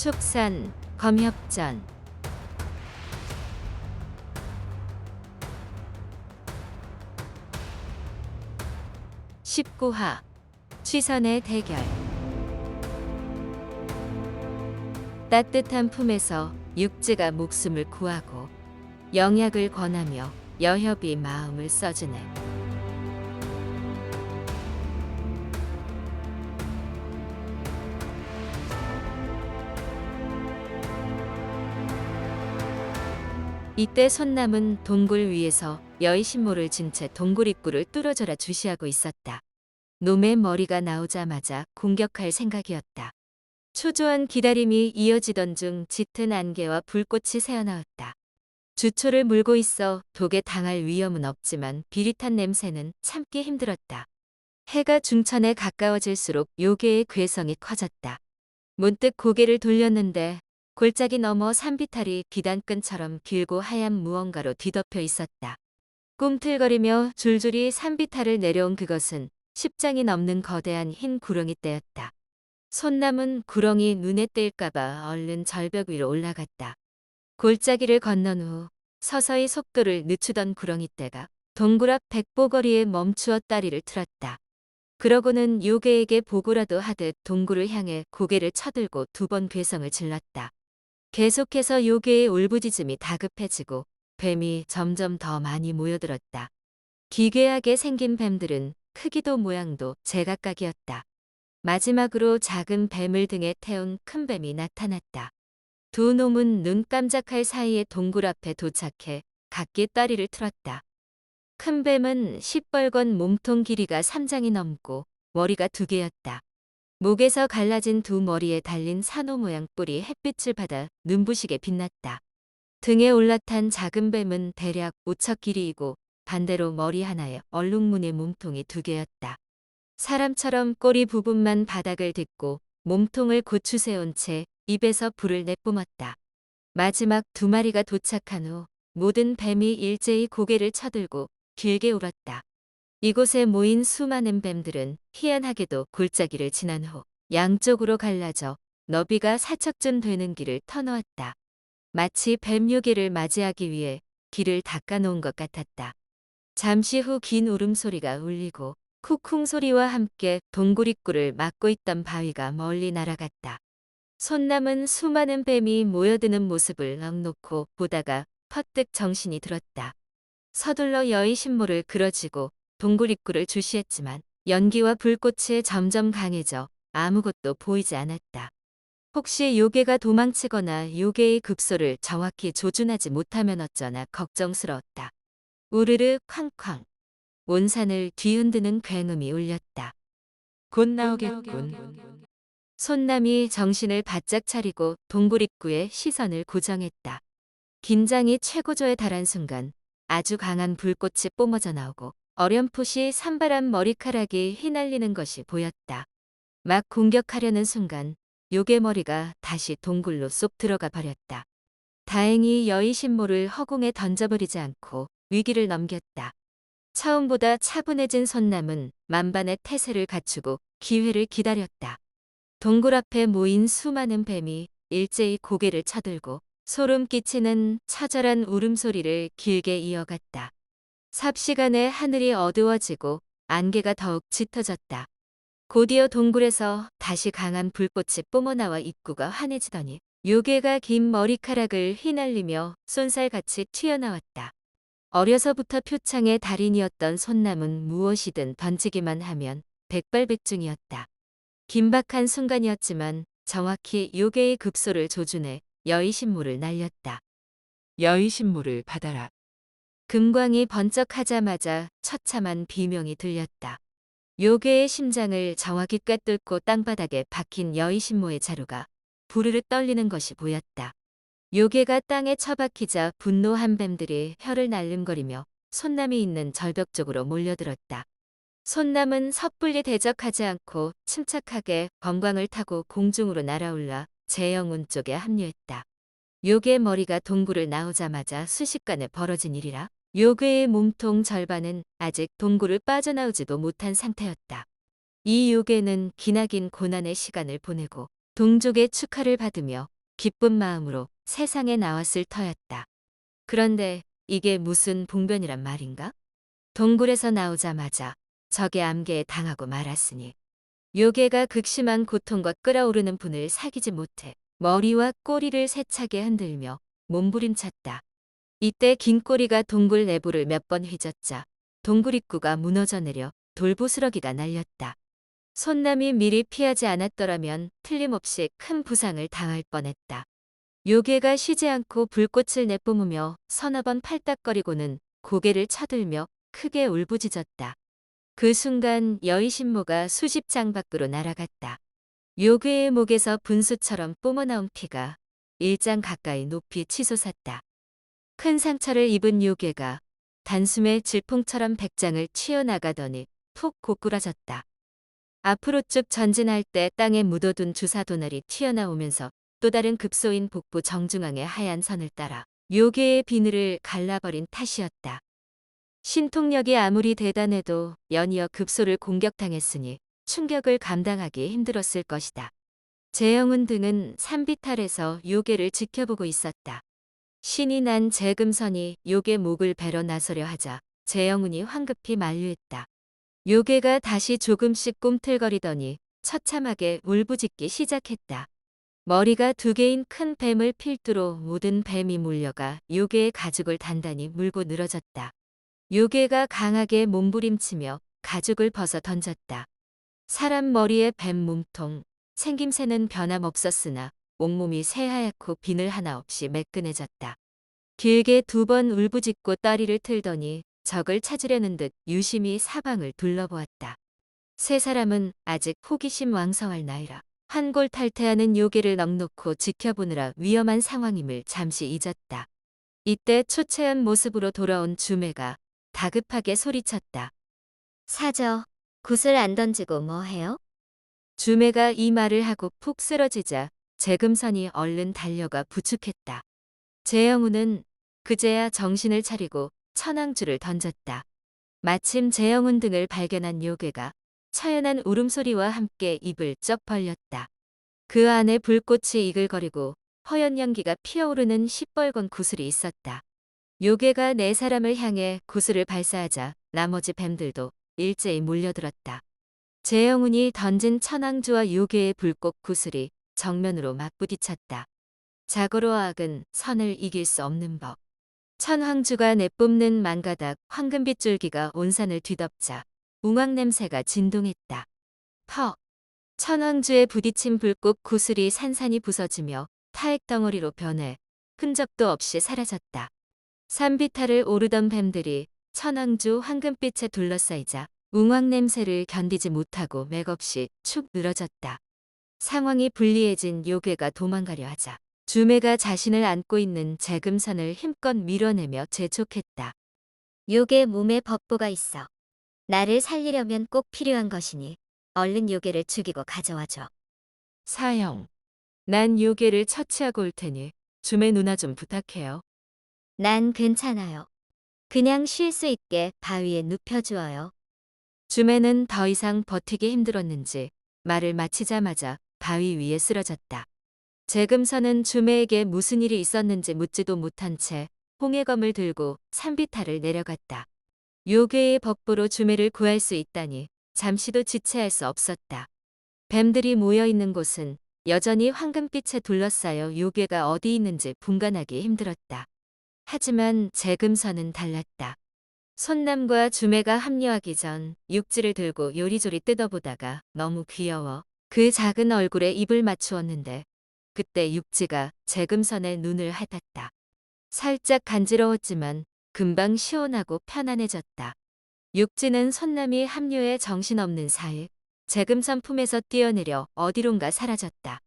촉산, 검협전. 19화 취선의 대결. 따뜻한 품에서 육지가 목숨을 구하고 영약을 권하며 여협이 마음을 써주네. 이때 손남은 동굴 위에서 여의신모를 진 채 동굴 입구를 뚫어져라 주시하고 있었다. 놈의 머리가 나오자마자 공격할 생각이었다. 초조한 기다림이 이어지던 중 짙은 안개와 불꽃이 새어나왔다. 주초를 물고 있어 독에 당할 위험은 없지만 비릿한 냄새는 참기 힘들었다. 해가 중천에 가까워질수록 요괴의 괴성이 커졌다. 문득 고개를 돌렸는데 골짜기 너머 산비탈이 비단끈처럼 길고 하얀 무언가로 뒤덮여 있었다. 꿈틀거리며 줄줄이 산비탈을 내려온 그것은 10장이 넘는 거대한 흰 구렁이 떼였다. 손남은 구렁이 눈에 띌까봐 얼른 절벽 위로 올라갔다. 골짜기를 건넌 후 서서히 속도를 늦추던 구렁이 떼가 동굴 앞 백보거리에 멈추어 다리를 틀었다. 그러고는 요괴에게 보고라도 하듯 동굴을 향해 고개를 쳐들고 2번 괴성을 질렀다. 계속해서 요괴의 울부짖음이 다급해지고 뱀이 점점 더 많이 모여들었다. 기괴하게 생긴 뱀들은 크기도 모양도 제각각이었다. 마지막으로 작은 뱀을 등에 태운 큰 뱀이 나타났다. 두 놈은 눈 깜짝할 사이에 동굴 앞에 도착해 각기 다리를 틀었다. 큰 뱀은 시뻘건 몸통 길이가 3장이 넘고 머리가 2개였다. 목에서 갈라진 두 머리에 달린 산호 모양 뿔이 햇빛을 받아 눈부시게 빛났다. 등에 올라탄 작은 뱀은 대략 5척 길이이고 반대로 머리 하나에 얼룩무늬 몸통이 2개였다. 사람처럼 꼬리 부분만 바닥을 딛고 몸통을 고추세운 채 입에서 불을 내뿜었다. 마지막 2마리가 도착한 후 모든 뱀이 일제히 고개를 쳐들고 길게 울었다. 이곳에 모인 수많은 뱀들은 희한하게도 골짜기를 지난 후 양쪽으로 갈라져 너비가 4척쯤 되는 길을 터놓았다. 마치 뱀 요괴를 맞이하기 위해 길을 닦아놓은 것 같았다. 잠시 후 긴 울음소리가 울리고 쿵쿵 소리와 함께 동굴 입구를 막고 있던 바위가 멀리 날아갔다. 손남은 수많은 뱀이 모여드는 모습을 넋놓고 보다가 퍼뜩 정신이 들었다. 서둘러 여의신모를 그려쥐고 동굴 입구를 주시했지만 연기와 불꽃이 점점 강해져 아무것도 보이지 않았다. 혹시 요괴가 도망치거나 요괴의 급소를 정확히 조준하지 못하면 어쩌나 걱정스러웠다. 우르르 쾅쾅 온 산을 뒤흔드는 굉음이 울렸다. 곧 나오겠군. 손남이 정신을 바짝 차리고 동굴 입구에 시선을 고정했다. 긴장이 최고조에 달한 순간 아주 강한 불꽃이 뿜어져 나오고 어렴풋이 산발한 머리카락이 휘날리는 것이 보였다. 막 공격하려는 순간 요괴 머리가 다시 동굴로 쏙 들어가 버렸다. 다행히 여의신모를 허공에 던져버리지 않고 위기를 넘겼다. 처음보다 차분해진 손남은 만반의 태세를 갖추고 기회를 기다렸다. 동굴 앞에 모인 수많은 뱀이 일제히 고개를 쳐들고 소름 끼치는 처절한 울음소리를 길게 이어갔다. 삽시간에 하늘이 어두워지고 안개가 더욱 짙어졌다. 곧이어 동굴에서 다시 강한 불꽃이 뿜어나와 입구가 환해지더니 요괴가 긴 머리카락을 휘날리며 쏜살같이 튀어나왔다. 어려서부터 표창의 달인이었던 손남은 무엇이든 던지기만 하면 백발백중이었다. 긴박한 순간이었지만 정확히 요괴의 급소를 조준해 여의신모를 날렸다. 여의신모를 받아라. 금광이 번쩍하자마자 처참한 비명이 들렸다. 요괴의 심장을 정확히 꿰뚫고 땅바닥에 박힌 여의신모의 자루가 부르르 떨리는 것이 보였다. 요괴가 땅에 처박히자 분노한 뱀들이 혀를 날름거리며 손남이 있는 절벽 쪽으로 몰려들었다. 손남은 섣불리 대적하지 않고 침착하게 검광을 타고 공중으로 날아올라 재영운 쪽에 합류했다. 요괴의 머리가 동굴을 나오자마자 순식간에 벌어진 일이라 요괴의 몸통 절반은 아직 동굴을 빠져나오지도 못한 상태였다. 이 요괴는 기나긴 고난의 시간을 보내고 동족의 축하를 받으며 기쁜 마음으로 세상에 나왔을 터였다. 그런데 이게 무슨 봉변이란 말인가? 동굴에서 나오자마자 적의 암계에 당하고 말았으니 요괴가 극심한 고통과 끓어오르는 분을 사귀지 못해 머리와 꼬리를 세차게 흔들며 몸부림쳤다. 이때 긴 꼬리가 동굴 내부를 몇 번 휘젓자 동굴 입구가 무너져 내려 돌부스러기가 날렸다. 손남이 미리 피하지 않았더라면 틀림없이 큰 부상을 당할 뻔했다. 요괴가 쉬지 않고 불꽃을 내뿜으며 서너 번 팔딱거리고는 고개를 쳐들며 크게 울부짖었다. 그 순간 여의신모가 수십 장 밖으로 날아갔다. 요괴의 목에서 분수처럼 뿜어나온 피가 1장 가까이 높이 치솟았다. 큰 상처를 입은 요괴가 단숨에 질풍처럼 백장을 튀어나가더니 푹 고꾸라졌다. 앞으로 쭉 전진할 때 땅에 묻어둔 주사 도날이 튀어나오면서 또 다른 급소인 복부 정중앙의 하얀 선을 따라 요괴의 비늘을 갈라버린 탓이었다. 신통력이 아무리 대단해도 연이어 급소를 공격당했으니 충격을 감당하기 힘들었을 것이다. 재영은 등은 산비탈에서 요괴를 지켜보고 있었다. 신이 난 재금선이 요괴 목을 베러 나서려 하자 재영운이 황급히 만류했다. 요괴가 다시 조금씩 꿈틀거리더니 처참하게 울부짖기 시작했다. 머리가 두 개인 큰 뱀을 필두로 모든 뱀이 몰려가 요괴의 가죽을 단단히 물고 늘어졌다. 요괴가 강하게 몸부림치며 가죽을 벗어 던졌다. 사람 머리에 뱀 몸통, 생김새는 변함없었으나 온몸이 새하얗고 비늘 하나 없이 매끈해졌다. 길게 두 번 울부짖고 떠리를 틀더니 적을 찾으려는 듯 유심히 사방을 둘러보았다. 세 사람은 아직 호기심 왕성할 나이라 환골탈태하는 요괴를 넋놓고 지켜보느라 위험한 상황임을 잠시 잊었다. 이때 초췌한 모습으로 돌아온 주매가 다급하게 소리쳤다. 사저, 굿을 안 던지고 뭐 해요? 주매가 이 말을 하고 푹 쓰러지자 재금선이 얼른 달려가 부축했다. 재영운은 그제야 정신을 차리고 천왕주를 던졌다. 마침 재영운 등을 발견한 요괴가 처연한 울음소리와 함께 입을 쩍 벌렸다. 그 안에 불꽃이 이글거리고 허연 연기가 피어오르는 시뻘건 구슬이 있었다. 요괴가 네 사람을 향해 구슬을 발사하자 나머지 뱀들도 일제히 몰려들었다. 재영운이 던진 천왕주와 요괴의 불꽃 구슬이 정면으로 맞부딪혔다. 자고로 악은 선을 이길 수 없는 법. 천황주가 내뿜는 만가닥 황금빛 줄기가 온 산을 뒤덮자 웅황 냄새가 진동했다. 퍽! 천황주에 부딪힌 불꽃 구슬이 산산이 부서지며 타액 덩어리로 변해 흔적도 없이 사라졌다. 산비탈을 오르던 뱀들이 천황주 황금빛에 둘러싸이자 웅황 냄새를 견디지 못하고 맥없이 축 늘어졌다. 상황이 불리해진 요괴가 도망가려 하자 주매가 자신을 안고 있는 재금선을 힘껏 밀어내며 재촉했다. 요괴 몸에 법보가 있어. 나를 살리려면 꼭 필요한 것이니 얼른 요괴를 죽이고 가져와줘. 사형. 난 요괴를 처치하고 올 테니 주매 누나 좀 부탁해요. 난 괜찮아요. 그냥 쉴 수 있게 바위에 눕혀주어요. 주매는 더 이상 버티기 힘들었는지 말을 마치자마자 바위 위에 쓰러졌다. 재금선은 주매에게 무슨 일이 있었는지 묻지도 못한 채 홍해검을 들고 산비탈을 내려갔다. 요괴의 법보로 주매를 구할 수 있다니 잠시도 지체할 수 없었다. 뱀들이 모여있는 곳은 여전히 황금빛에 둘러싸여 요괴가 어디 있는지 분간하기 힘들었다. 하지만 재금선은 달랐다. 손남과 주매가 합류하기 전 육지를 들고 요리조리 뜯어보다가 너무 귀여워 그 작은 얼굴에 입을 맞추었는데 그때 육지가 재금선의 눈을 핥았다. 살짝 간지러웠지만 금방 시원하고 편안해졌다. 육지는 손남이 합류에 정신없는 사이 재금선 품에서 뛰어내려 어디론가 사라졌다.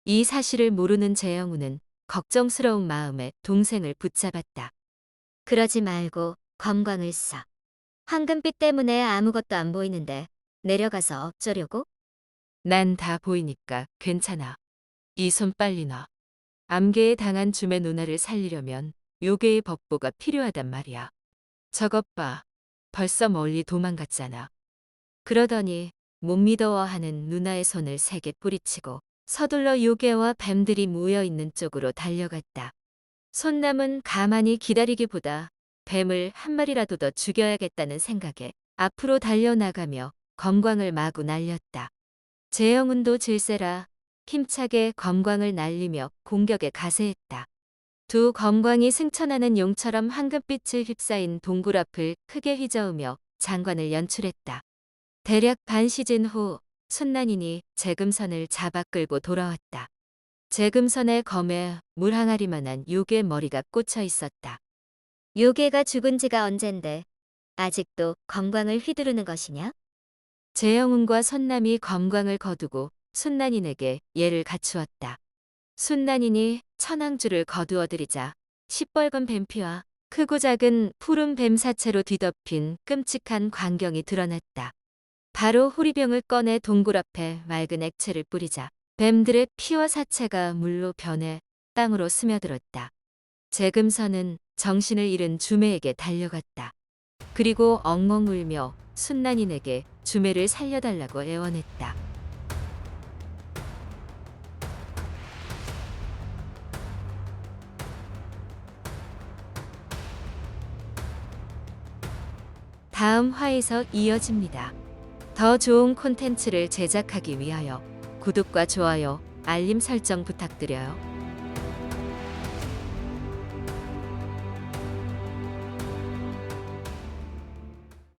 이 사실을 모르는 재영우는 걱정스러운 마음에 동생을 붙잡았다. 그러지 말고 검광을 써. 황금빛 때문에 아무것도 안 보이는데 내려가서 어쩌려고? 난 다 보이니까 괜찮아. 이 손 빨리 놔. 암계에 당한 주매 누나를 살리려면 요괴의 법보가 필요하단 말이야. 저것 봐. 벌써 멀리 도망갔잖아. 그러더니 못 믿어워하는 누나의 손을 세게 뿌리치고 서둘러 요괴와 뱀들이 모여 있는 쪽으로 달려갔다. 손남은 가만히 기다리기보다 뱀을 한 마리라도 더 죽여야겠다는 생각에 앞으로 달려나가며 검광을 마구 날렸다. 재영운도 질세라 힘차게 검광을 날리며 공격에 가세했다. 두 검광이 승천하는 용처럼 황금빛을 휩싸인 동굴 앞을 크게 휘저으며 장관을 연출했다. 대략 반 시즌 후 순난인이 재금선을 잡아 끌고 돌아왔다. 재금선의 검에 물 항아리만한 요괴 머리가 꽂혀 있었다. 요괴가 죽은 지가 언젠데 아직도 검광을 휘두르는 것이냐? 재영운과 선남이 검광을 거두고 순난인에게 예를 갖추었다. 순난인이 천왕줄을 거두어들이자 시뻘건 뱀피와 크고 작은 푸른 뱀 사체로 뒤덮인 끔찍한 광경이 드러났다. 바로 호리병을 꺼내 동굴 앞에 맑은 액체를 뿌리자 뱀들의 피와 사체가 물로 변해 땅으로 스며들었다. 재금선은 정신을 잃은 주매에게 달려갔다. 그리고 엉엉 울며 순난인에게 주매를 살려달라고 애원했다. 다음 화에서 이어집니다. 더 좋은 콘텐츠를 제작하기 위하여 구독과 좋아요, 알림 설정 부탁드려요.